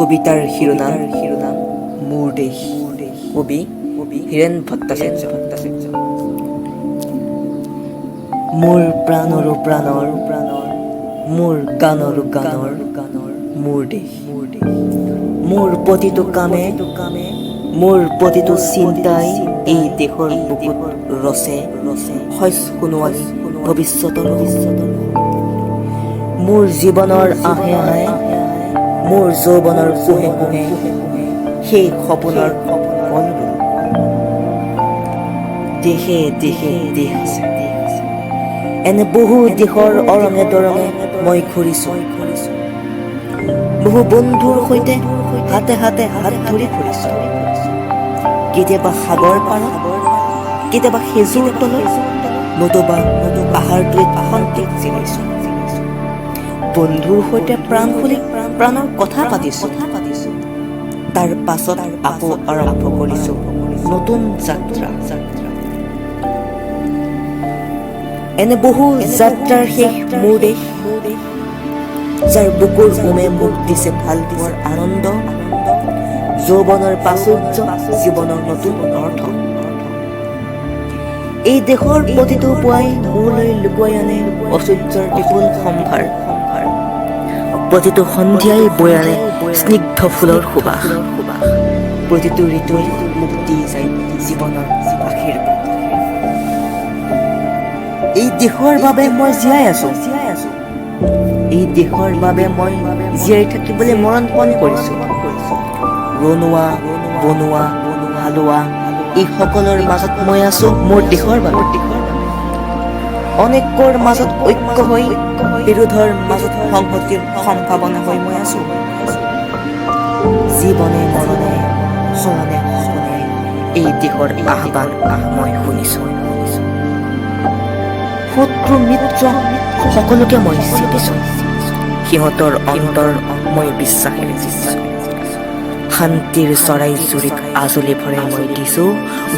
কবিতাৰ শিৰোনাম মোৰ দেশ। কবি হীৰেণ ভট্টাচাৰ্য। মোৰ প্ৰাণৰো প্ৰাণৰ মোৰ গানৰো গানৰ মোৰ দেশ। মোৰ প্ৰতিটো কামে মোৰ প্ৰতিটো চিন্তাই এই দেশৰ বুকুত ৰচে শস্য সোণোৱালী ভৱিষ্যতৰ। মোৰ জীৱনৰ আহে আহে মোৰ যৌৱনৰ কোহে কোহে সেই সপোনৰ কলবোৰ। দেশে দেশে দেশ আছে, এনে বহু দেশৰ অৰঙে দৰঙে মই ঘূৰিছোঁ। বহু বন্ধুৰ সৈতে হাতে হাতে হাত ধৰি ফুৰিছোঁ। কেতিয়াবা সাগৰ পাৰত, কেতিয়াবা সেজুৰ তলত, নতুবা পাহাৰটোৱে শান্তিত জিৰাইছোঁ। বন্ধুৰ সৈতে প্ৰাণ খুলি প্ৰাণৰ কথা পাতিছোঁ। তাৰ পাছত আকৌ আৰম্ভ কৰিছোঁ নতুন যাত্ৰা। এনে বহু যাত্ৰাৰ শেষ মোৰ দেশ, যাৰ বুকুৰ উমে মোক দিছে ভাল পোৱাৰ আনন্দ, যৌৱনৰ প্ৰাচুৰ্য, জীৱনৰ নতুন অৰ্থ। এই দেশৰ প্ৰতিটো পুৱাই মোলৈ লুকুৱাই আনে ঐশ্বৰ্যৰ বিপুল সম্ভাৰ। প্ৰতিটো সন্ধিয়াই বৈ আনে স্নিগ্ধ ফুলৰ সুবাস। প্ৰতিটো ঋতুৱে মোক দি যায় জীৱনৰ আশীৰ্বাদ। এই দেশৰ বাবে মই জীয়াই আছো, এই দেশৰ বাবে মই জীয়াই থাকিবলৈ মৰণপণ কৰিছো। ৰণুৱা বনোৱা হালোৱা এই সকলৰ মাজত মই আছো মোৰ দেশৰ বাবে। অনেকৰ মাজত ঐক্য হৈ, বিৰোধৰ মাজত সংহতিৰ সম্ভাৱনা হৈ মই আছো। জীৱনে মৰণে শৰণে সপনে এই দেশৰ আহ্বান মই শুনিছো। শত্ৰু মিত্ৰ সকলোকে মই চিনিছো, সিহঁতৰ অন্তৰ মই বিশ্বাসেৰে দিছো। শান্তিৰ চৰাই জুৰিত আজলি ভৰাই মই দিছো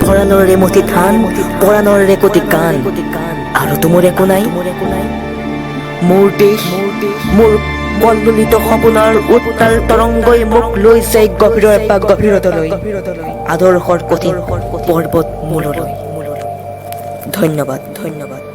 ভঁৰালৰ ৰেমতি ধান, পৰাণৰ ৰেকতি গান। আৰু তোমাৰ একো নাই? মোৰ দেশ, মোৰ কল্লোলিত সপোনৰ উত্তাল তৰংগই মোক লৈ যায় গভীৰৰ পৰা গভীৰতলৈ, আদৰ্শৰ কঠিন পৰ্বত মূললৈ। ধন্যবাদ।